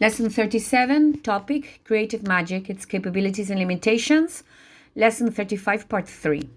Lesson 37, topic, creative magic, its capabilities and limitations. Lesson 35, part 3.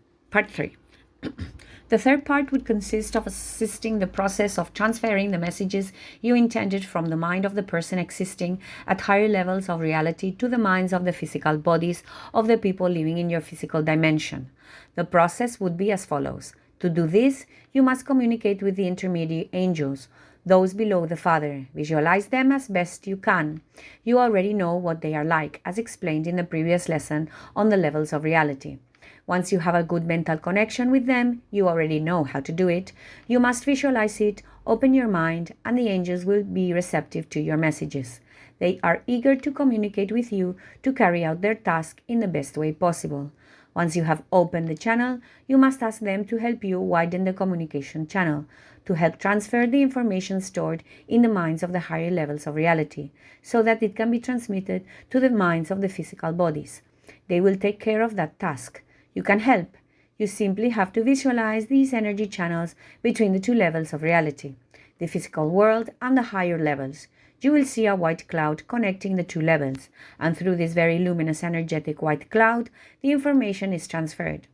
The third part would consist of assisting the process of transferring the messages you intended from the mind of the person existing at higher levels of reality to the minds of the physical bodies of the people living in your physical dimension. The process would be as follows. To do this, you must communicate with the intermediate angels, those below the Father. Visualize them as best you can. You already know what they are like, as explained in the previous lesson on the levels of reality. Once you have a good mental connection with them, you already know how to do it. You must visualize it, open your mind, and the angels will be receptive to your messages. They are eager to communicate with you to carry out their task in the best way possible. Once you have opened the channel, you must ask them to help you widen the communication channel, to help transfer the information stored in the minds of the higher levels of reality, so that it can be transmitted to the minds of the physical bodies. They will take care of that task. You can help. You simply have to visualize these energy channels between the two levels of reality, the physical world and the higher levels. You will see a white cloud connecting the two levels, and through this very luminous energetic white cloud, the information is transferred.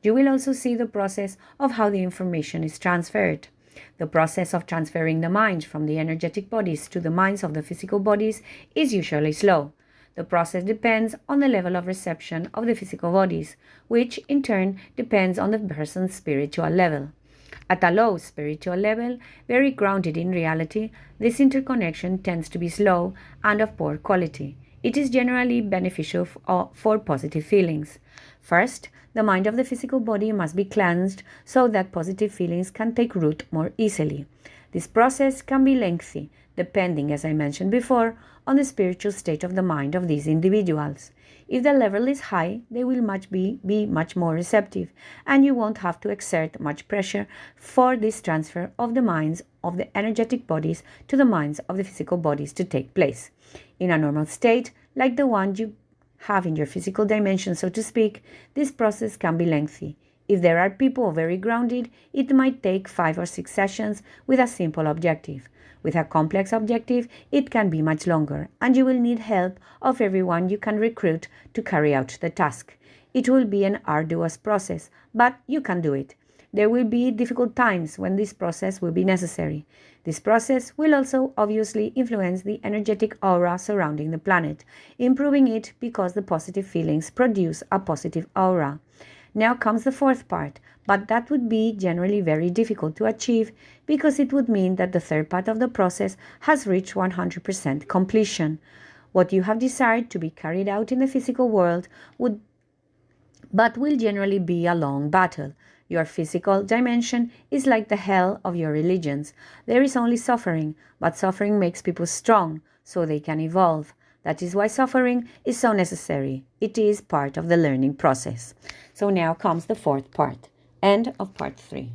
You will also see the process of how the information is transferred. The process of transferring the minds from the energetic bodies to the minds of the physical bodies is usually slow. The process depends on the level of reception of the physical bodies, which in turn depends on the person's spiritual level. At a low spiritual level, very grounded in reality, this interconnection tends to be slow and of poor quality. It is generally beneficial for positive feelings. First, the mind of the physical body must be cleansed so that positive feelings can take root more easily. This process can be lengthy, depending, as I mentioned before, on the spiritual state of the mind of these individuals. If the level is high, they will be much more receptive, and you won't have to exert much pressure for this transfer of the minds of the energetic bodies to the minds of the physical bodies to take place. In a normal state, like the one you have in your physical dimension, so to speak, this process can be lengthy. If there are people very grounded, it might take 5 or 6 sessions with a simple objective. With a complex objective, it can be much longer, and you will need help of everyone you can recruit to carry out the task. It will be an arduous process, but you can do it. There will be difficult times when this process will be necessary. This process will also obviously influence the energetic aura surrounding the planet, improving it because the positive feelings produce a positive aura. Now comes the fourth part, but that would be generally very difficult to achieve because it would mean that the third part of the process has reached 100% completion. What you have desired to be carried out in the physical world will generally be a long battle. Your physical dimension is like the hell of your religions. There is only suffering, but suffering makes people strong so they can evolve. That is why suffering is so necessary. It is part of the learning process. So now comes the fourth part. End of part 3.